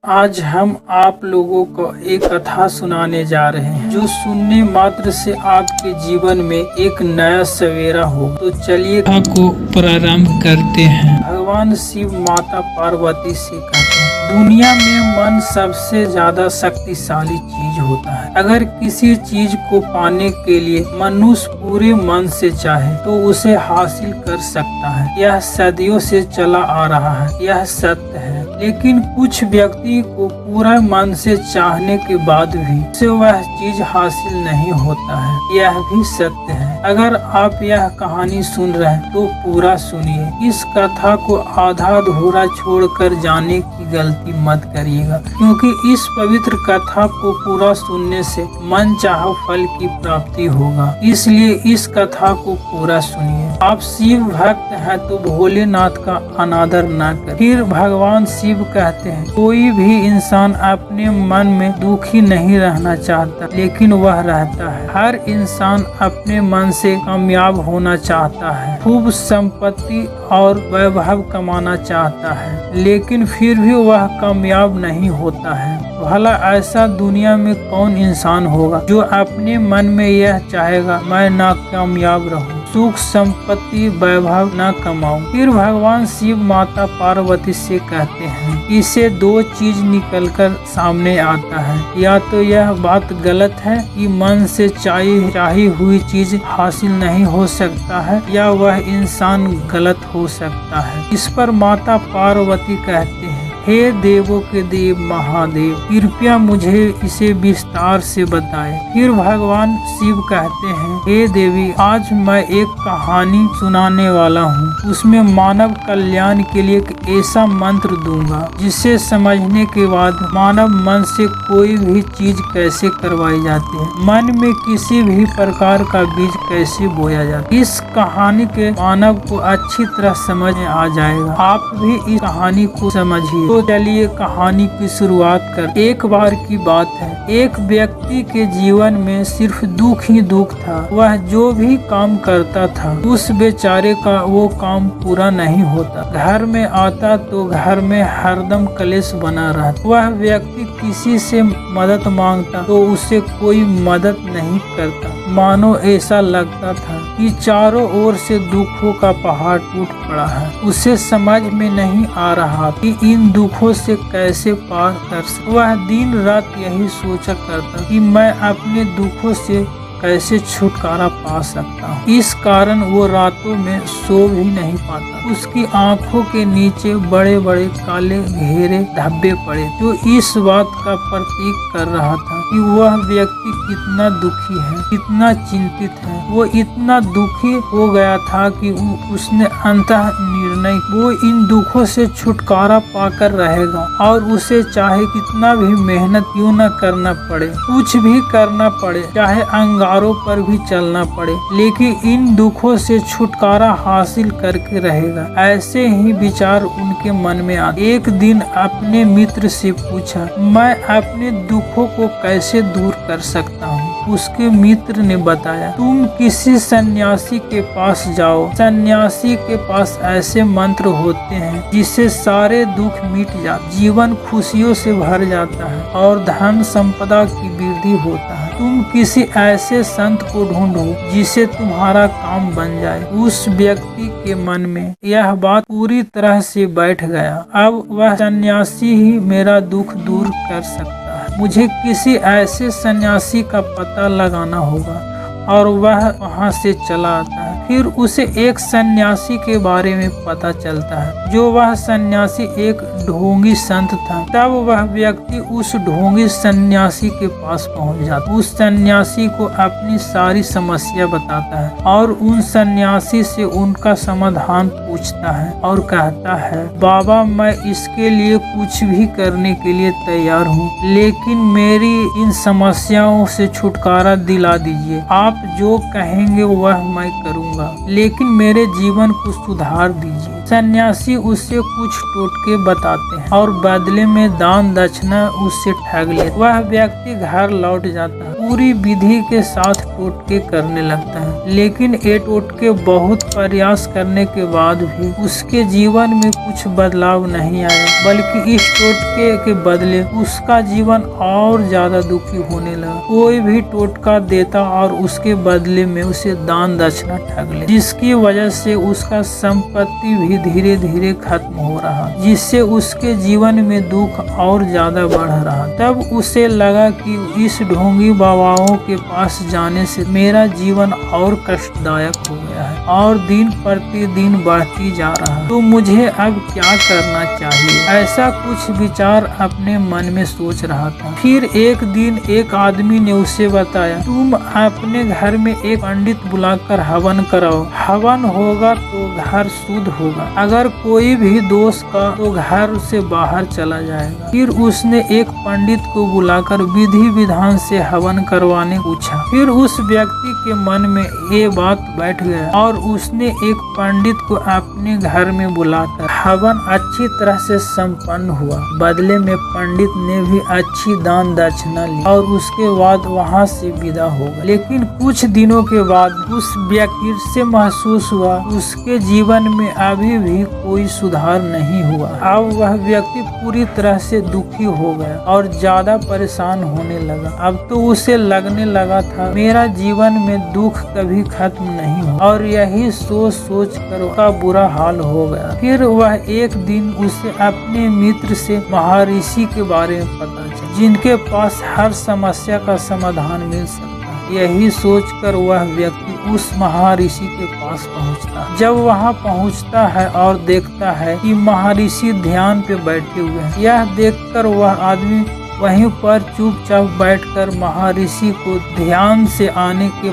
आज हम आप लोगों को एक कथा सुनाने जा रहे हैं जो सुनने मात्र से आपके जीवन में एक नया सवेरा हो। तो चलिए कथा को प्रारंभ करते हैं। भगवान शिव माता पार्वती से कहते हैं, दुनिया में मन सबसे ज्यादा शक्तिशाली चीज होता है। अगर किसी चीज को पाने के लिए मनुष्य पूरे मन से चाहे तो उसे हासिल कर सकता है। यह सदियों से चला आ रहा है, यह सत्य है। लेकिन कुछ व्यक्ति को पूरा मन से चाहने के बाद भी उसे वह चीज हासिल नहीं होता है, यह भी सत्य है। अगर आप यह कहानी सुन रहे हैं तो पूरा सुनिए। इस कथा को आधा अधूरा छोड़कर जाने की गलती मत करिएगा, क्योंकि इस पवित्र कथा को पूरा सुनने से मन चाहा फल की प्राप्ति होगा। इसलिए इस कथा को पूरा सुनिए। आप शिव भक्त हैं तो भोलेनाथ का अनादर न करें। फिर भगवान शिव कहते हैं, कोई भी इंसान अपने मन में दुखी नहीं रहना चाहता, लेकिन वह रहता है। हर इंसान अपने मन से कामयाब होना चाहता है, खूब संपत्ति और वैभव कमाना चाहता है, लेकिन फिर भी वह कामयाब नहीं होता है। भला ऐसा दुनिया में कौन इंसान होगा जो अपने मन में यह चाहेगा, मैं नाकामयाब रहूं, सुख संपत्ति वैभव न कमाऊं। फिर भगवान शिव माता पार्वती से कहते हैं, इसे दो चीज निकलकर सामने आता है। या तो यह बात गलत है कि मन से चाही हुई चीज हासिल नहीं हो सकता है, या वह इंसान गलत हो सकता है। इस पर माता पार्वती कहते हैं, हे देवों के देव महादेव, कृपया मुझे इसे विस्तार से बताएं। फिर भगवान शिव कहते हैं, हे देवी, आज मैं एक कहानी सुनाने वाला हूँ। उसमें मानव कल्याण के लिए एक ऐसा मंत्र दूंगा जिसे समझने के बाद मानव मन से कोई भी चीज कैसे करवाई जाती है, मन में किसी भी प्रकार का बीज कैसे बोया जाता है। इस कहानी के मानव को अच्छी तरह समझ में आ जाएगा। आप भी इस कहानी को समझिए। तो चलिए कहानी की शुरुआत कर। एक बार की बात है, एक व्यक्ति के जीवन में सिर्फ दुख ही दुख था। वह जो भी काम करता था उस बेचारे का वो काम पूरा नहीं होता। घर में आता तो घर में हरदम कलेश बना रहता। वह व्यक्ति किसी से मदद मांगता तो उसे कोई मदद नहीं करता। मानो ऐसा लगता था कि चारों ओर से दुखों का पहाड़ टूट पड़ा है। उसे समझ में नहीं आ रहा कि इन दुखों से कैसे पार कर सकता। वह दिन रात यही सोचा करता कि मैं अपने दुखों से कैसे छुटकारा पा सकता हूँ। इस कारण वो रातों में सो भी नहीं पाता। उसकी आंखों के नीचे बड़े बड़े काले घेरे धब्बे पड़े, जो इस बात का प्रतीक कर रहा था कि वह व्यक्ति कितना दुखी है, कितना चिंतित है। वो इतना दुखी हो गया था कि उसने अंततः निर्णय, वो इन दुखों से छुटकारा पाकर रहेगा, और उसे चाहे कितना भी मेहनत क्यों न करना पड़े, कुछ भी करना पड़े, चाहे अंगारों पर भी चलना पड़े, लेकिन इन दुखों से छुटकारा हासिल करके रहेगा। ऐसे ही विचार उनके मन में आए। एक दिन अपने मित्र से पूछा, मैं अपने दुखों को कैसे दूर कर सकता हूँ? उसके मित्र ने बताया, तुम किसी सन्यासी के पास जाओ। सन्यासी के पास ऐसे मंत्र होते हैं जिससे सारे दुख मिट जाते, जीवन खुशियों से भर जाता है और धन संपदा की वृद्धि होता है। तुम किसी ऐसे संत को ढूंढो जिसे तुम्हारा काम बन जाए। उस व्यक्ति के मन में यह बात पूरी तरह से बैठ गया। अब वह सन्यासी ही मेरा दुख दूर कर सकता है। मुझे किसी ऐसे सन्यासी का पता लगाना होगा। और वह वहां से चला आता है। फिर उसे एक सन्यासी के बारे में पता चलता है, जो वह सन्यासी एक ढोंगी संत था। तब वह व्यक्ति उस ढोंगी सन्यासी के पास पहुंच जाता है। उस सन्यासी को अपनी सारी समस्या बताता है और उन सन्यासी से उनका समाधान पूछता है और कहता है, बाबा, मैं इसके लिए कुछ भी करने के लिए तैयार हूँ, लेकिन मेरी इन समस्याओं से छुटकारा दिला दीजिए। आप जो कहेंगे वह मैं करूँगा, लेकिन मेरे जीवन को सुधार दीजिए। सन्यासी उससे कुछ टोटके बताते हैं और बदले में दान दक्षिणा उससे ठग लेते। वह व्यक्ति घर लौट जाता है, पूरी विधि के साथ टोटके करने लगता है, लेकिन ये टोटके बहुत प्रयास करने के बाद भी उसके जीवन में कुछ बदलाव नहीं आया, बल्कि इस टोटके के बदले उसका जीवन और ज्यादा दुखी होने लगा। कोई भी टोटका देता और उसके बदले में उसे दान दक्षिणा ठग ले, जिसकी वजह से उसका संपत्ति भी धीरे धीरे खत्म हो रहा, जिससे उसके जीवन में दुख और ज्यादा बढ़ रहा। तब उसे लगा कि इस ढोंगी बाबाओं के पास जाने से मेरा जीवन और कष्टदायक हो गया है और दिन प्रतिदिन बढ़ती जा रहा है, तो मुझे अब क्या करना चाहिए? ऐसा कुछ विचार अपने मन में सोच रहा था। फिर एक दिन एक आदमी ने उसे बताया, तुम अपने घर में एक पंडित बुलाकर हवन कराओ, हवन होगा तो घर शुद्ध होगा, अगर कोई भी दोष का तो घर से बाहर चला जाएगा। फिर उसने एक पंडित को बुलाकर विधि विधान से हवन करवाने पूछा। फिर उस व्यक्ति के मन में ये बात बैठ गया और उसने एक पंडित को अपने घर में बुलाकर हवन अच्छी तरह से संपन्न हुआ। बदले में पंडित ने भी अच्छी दान दक्षिणा ली और उसके बाद वहां से विदा हो गया। लेकिन कुछ दिनों के बाद उस व्यक्ति से महसूस हुआ उसके जीवन में अभी भी कोई सुधार नहीं हुआ। अब वह व्यक्ति पूरी तरह से दुखी हो गया और ज्यादा परेशान होने लगा। अब तो उसे लगने लगा था मेरा जीवन में दुख कभी खत्म नहीं हो, और यही सोच सोच कर उसका बुरा हाल हो गया। फिर वह एक दिन उसे अपने मित्र से महर्षि के बारे में पता चला, जिनके पास हर समस्या का समाधान मिल सकता है। यही सोचकर वह व्यक्ति उस महर्षि के पास पहुंचता है। जब वहां पहुंचता है और देखता है कि महर्षि ध्यान पे बैठे हुए हैं, यह देखकर वह आदमी वहीं पर चुपचाप बैठकर महर्षि को ध्यान से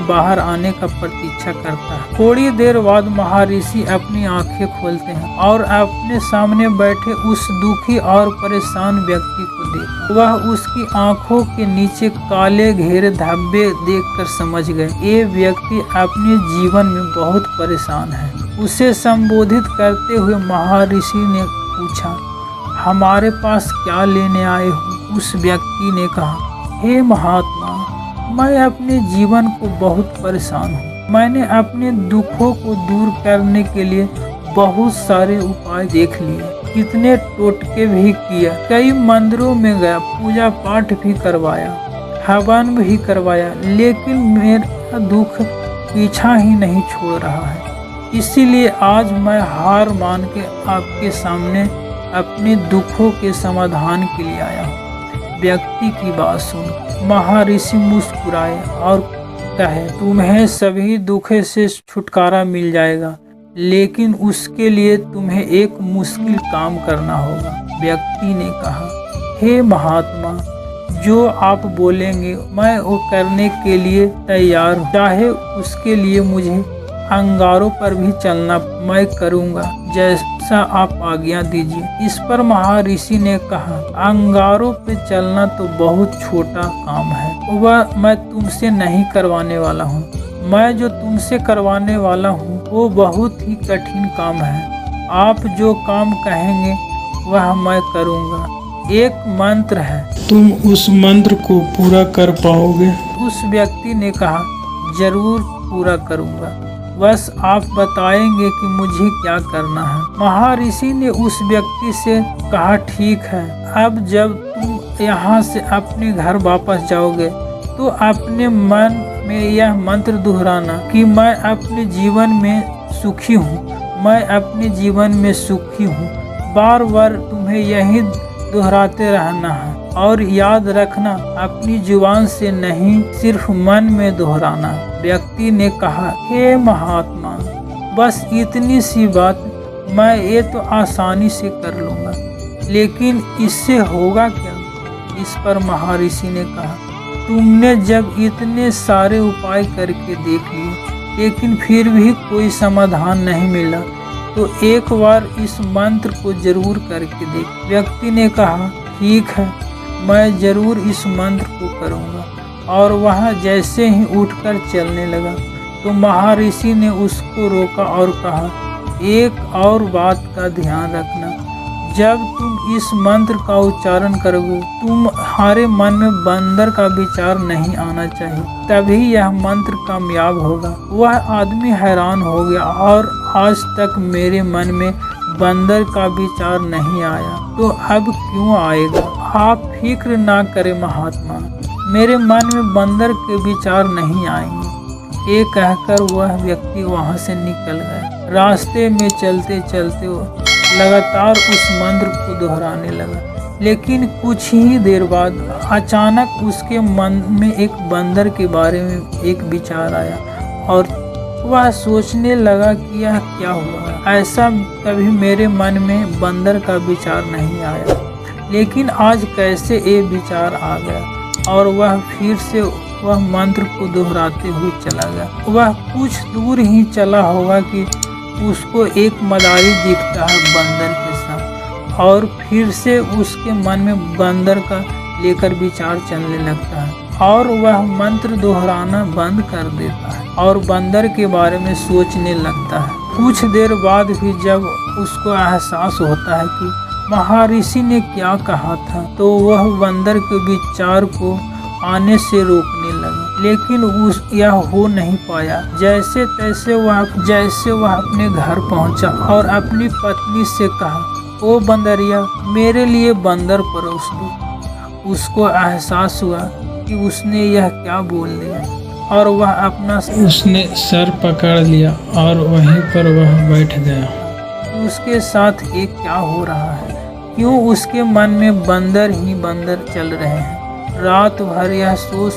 बाहर आने का प्रतीक्षा करता है। थोड़ी देर बाद महर्षि अपनी आंखें खोलते हैं और अपने सामने बैठे उस दुखी और परेशान व्यक्ति को देखा। वह उसकी आंखों के नीचे काले घेरे धब्बे देखकर समझ गए ये व्यक्ति अपने जीवन में बहुत परेशान है। उसे संबोधित करते हुए महर्षि ने पूछा, हमारे पास क्या लेने आए हो? उस व्यक्ति ने कहा, हे महात्मा, मैं अपने जीवन को बहुत परेशान हूँ। मैंने अपने दुखों को दूर करने के लिए बहुत सारे उपाय देख लिए, कितने टोटके भी किया, कई मंदिरों में गया, पूजा पाठ भी करवाया, हवन भी करवाया, लेकिन मेरा दुख पीछा ही नहीं छोड़ रहा है। इसीलिए आज मैं हार मान के आपके सामने अपने दुखों के समाधान के लिए आया हूँ। व्यक्ति की बात सुन महर्षि मुस्कुराए और कहे, तुम्हें सभी दुखों से छुटकारा मिल जाएगा, लेकिन उसके लिए तुम्हें एक मुश्किल काम करना होगा। व्यक्ति ने कहा, हे महात्मा, जो आप बोलेंगे मैं वो करने के लिए तैयार हूँ, चाहे उसके लिए मुझे अंगारों पर भी चलना मैं करूँगा, जैसा आप आज्ञा दीजिए। इस पर महर्षि ने कहा, अंगारों पे चलना तो बहुत छोटा काम है, वह मैं तुमसे नहीं करवाने वाला हूँ। मैं जो तुमसे करवाने वाला हूँ वो बहुत ही कठिन काम है। आप जो काम कहेंगे वह मैं करूँगा। एक मंत्र है, तुम उस मंत्र को पूरा कर पाओगे? उस व्यक्ति ने कहा, जरूर पूरा करूँगा, बस आप बताएंगे कि मुझे क्या करना है। महर्षि ने उस व्यक्ति से कहा, ठीक है, अब जब तुम यहाँ से अपने घर वापस जाओगे तो अपने मन में यह मंत्र दोहराना कि मैं अपने जीवन में सुखी हूँ, मैं अपने जीवन में सुखी हूँ। बार बार तुम्हें यही दोहराते रहना है और याद रखना, अपनी जुबान से नहीं, सिर्फ मन में दोहराना। व्यक्ति ने कहा, हे महात्मा, बस इतनी सी बात, मैं ये तो आसानी से कर लूँगा, लेकिन इससे होगा क्या? इस पर महर्षि ने कहा, तुमने जब इतने सारे उपाय करके देख लिए लेकिन फिर भी कोई समाधान नहीं मिला, तो एक बार इस मंत्र को जरूर करके देख। व्यक्ति ने कहा, ठीक है, मैं जरूर इस मंत्र को करूँगा। और वह जैसे ही उठकर चलने लगा तो महर्षि ने उसको रोका और कहा, एक और बात का ध्यान रखना, जब तुम इस मंत्र का उच्चारण करोगे तुम्हारे मन में बंदर का विचार नहीं आना चाहिए, तभी यह मंत्र कामयाब होगा। वह आदमी हैरान हो गया और आज तक मेरे मन में बंदर का विचार नहीं आया, तो अब क्यों आएगा? आप फिक्र ना करें महात्मा, मेरे मन में बंदर के विचार नहीं आएंगे। ये कहकर वह व्यक्ति वहां से निकल गया। रास्ते में चलते चलते लगातार उस मंत्र को दोहराने लगा, लेकिन कुछ ही देर बाद अचानक उसके मन में एक बंदर के बारे में एक विचार आया और वह सोचने लगा कि यह क्या हुआ। ऐसा कभी मेरे मन में बंदर का विचार नहीं आया, लेकिन आज कैसे ये विचार आ गया। और वह फिर से वह मंत्र को दोहराते हुए चला गया। वह कुछ दूर ही चला होगा कि उसको एक मदारी दिखता है बंदर के साथ, और फिर से उसके मन में बंदर का लेकर विचार चलने लगता है और वह मंत्र दोहराना बंद कर देता है और बंदर के बारे में सोचने लगता है। कुछ देर बाद भी जब उसको एहसास होता है कि महर्षि ने क्या कहा था, तो वह बंदर के विचार को आने से रोकने लगा, लेकिन यह हो नहीं पाया। जैसे तैसे वह अपने घर पहुंचा और अपनी पत्नी से कहा, ओ बंदरिया, मेरे लिए बंदर परोस दो। उसको एहसास हुआ कि उसने यह क्या बोल दिया और वह उसने सर पकड़ लिया और वहीं पर वह बैठ गया। उसके साथ एक क्या हो रहा है? क्यों उसके मन में बंदर ही बंदर चल रहे हैं? रात भर यह सोच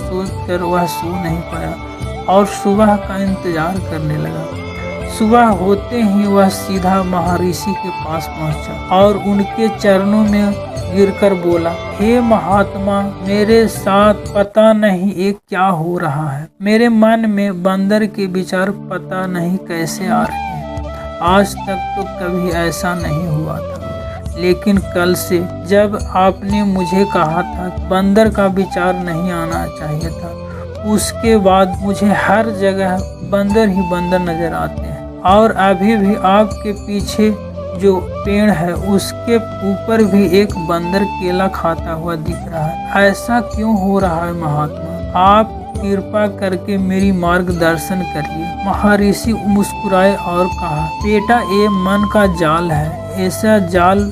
कर वह सो नहीं पाया और सुबह का इंतजार करने लगा। सुबह होते ही वह सीधा महर्षि के पास पहुंचा और उनके चरणों में गिरकर बोला, हे महात्मा, मेरे साथ पता नहीं ये क्या हो रहा है। मेरे मन में बंदर के विचार पता नहीं कैसे आ रहे हैं। आज तक तो कभी ऐसा नहीं हुआ था, लेकिन कल से जब आपने मुझे कहा था बंदर का विचार नहीं आना चाहिए था, उसके बाद मुझे हर जगह बंदर ही बंदर नजर आते हैं। और अभी भी आपके पीछे जो पेड़ है उसके ऊपर भी एक बंदर केला खाता हुआ दिख रहा है। ऐसा क्यों हो रहा है महात्मा? आप कृपा करके मेरी मार्गदर्शन करिए। महर्षि मुस्कुराए और कहा, बेटा, ये मन का जाल है। ऐसा जाल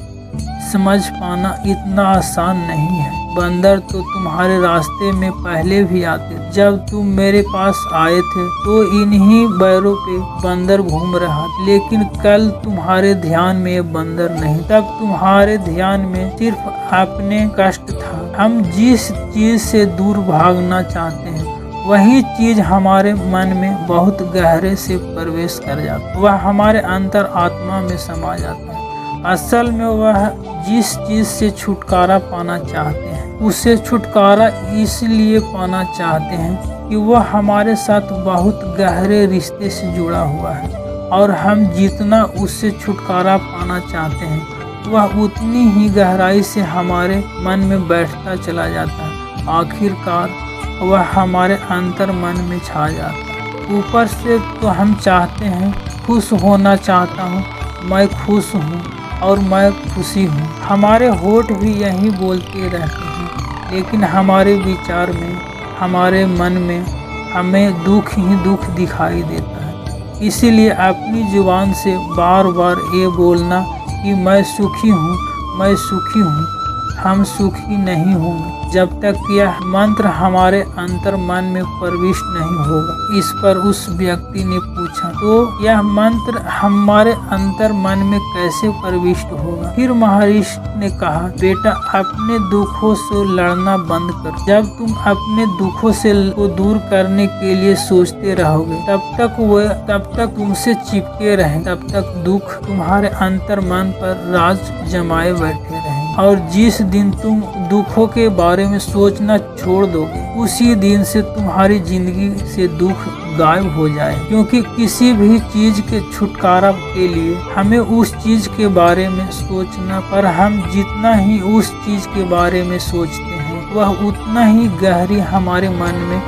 समझ पाना इतना आसान नहीं है। बंदर तो तुम्हारे रास्ते में पहले भी आते। जब तुम मेरे पास आए थे तो इन्हीं पैरों पे बंदर घूम रहा, लेकिन कल तुम्हारे ध्यान में बंदर नहीं, तब तुम्हारे ध्यान में सिर्फ अपने कष्ट था। हम जिस चीज से दूर भागना चाहते हैं वही चीज हमारे मन में बहुत गहरे से प्रवेश कर जाता, वह हमारे अंतर आत्मा में समा जाता है। असल में वह जिस चीज से छुटकारा पाना चाहते हैं उससे छुटकारा इसलिए पाना चाहते हैं कि वह हमारे साथ बहुत गहरे रिश्ते से जुड़ा हुआ है, और हम जितना उससे छुटकारा पाना चाहते हैं वह उतनी ही गहराई से हमारे मन में बैठता चला जाता है। आखिरकार वह हमारे अंतर मन में छा जाता है। ऊपर से तो हम चाहते हैं, खुश होना चाहता हूँ, मैं खुश हूँ और मैं खुशी हूँ। हमारे होठ भी यही बोलते रहते हैं, लेकिन हमारे विचार में, हमारे मन में हमें दुख ही दुख दिखाई देता है। इसीलिए अपनी जुबान से बार बार ये बोलना कि मैं सुखी हूँ, मैं सुखी हूँ, हम सुखी नहीं होंगे जब तक यह मंत्र हमारे अंतर मन में प्रविष्ट नहीं होगा। इस पर उस व्यक्ति ने पूछा, तो यह मंत्र हमारे अंतर मन में कैसे प्रविष्ट होगा? फिर महर्षि ने कहा, बेटा, अपने दुखों से लड़ना बंद कर। जब तुम अपने दुखों से को दूर करने के लिए सोचते रहोगे तब तक तुमसे चिपके रहे, तब तक दुख तुम्हारे अंतर मन पर राज जमाए बैठे रहे। और जिस दिन तुम दुखों के बारे में सोचना छोड़ दोगे उसी दिन से तुम्हारी जिंदगी से दुख गायब हो जाए, क्योंकि किसी भी चीज के छुटकारा के लिए हमें उस चीज के बारे में सोचना, पर हम जितना ही उस चीज के बारे में सोचते हैं वह उतना ही गहरी हमारे मन में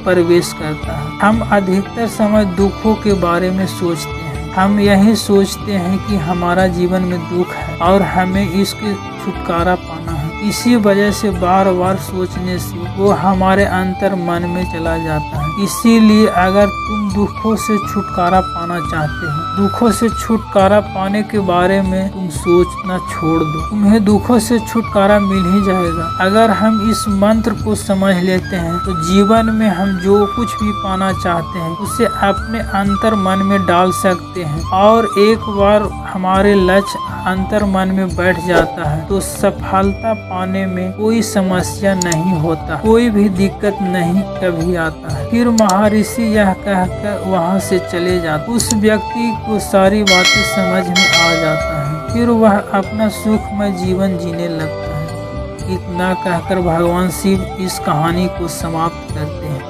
प्रवेश करता है। हम अधिकतर समय दुखों के बारे में सोचते हैं, हम यही सोचते हैं कि हमारा जीवन में दुख है और हमें इसके छुटकारा पाना है। इसी वजह से बार बार सोचने से वो हमारे अंतर मन में चला जाता है। इसीलिए अगर तुम दुखों से छुटकारा पाना चाहते हो, दुखों से छुटकारा पाने के बारे में तुम सोचना छोड़ दो, तुम्हें दुखों से छुटकारा मिल ही जाएगा। अगर हम इस मंत्र को समझ लेते हैं तो जीवन में हम जो कुछ भी पाना चाहते हैं उसे अपने अंतर मन में डाल सकते हैं, और एक बार हमारे लक्ष्य अंतर मन में बैठ जाता है तो सफलता पाने में कोई समस्या नहीं होता, कोई भी दिक्कत नहीं कभी आता है। फिर महर्षि यह कहकर वहाँ से चले जाते। उस व्यक्ति को सारी बातें समझ में आ जाता है, फिर वह अपना सुखमय जीवन जीने लगता है। इतना कहकर भगवान शिव इस कहानी को समाप्त करते हैं।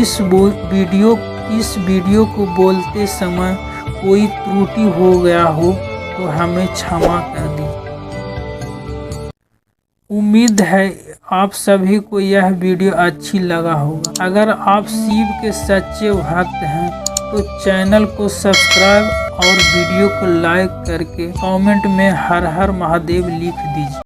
इस वीडियो को बोलते समय कोई त्रुटि हो गया हो तो हमें क्षमा कर दी। उम्मीद है आप सभी को यह वीडियो अच्छी लगा होगा। अगर आप शिव के सच्चे भक्त हैं तो चैनल को सब्सक्राइब और वीडियो को लाइक करके कमेंट में हर हर महादेव लिख दीजिए।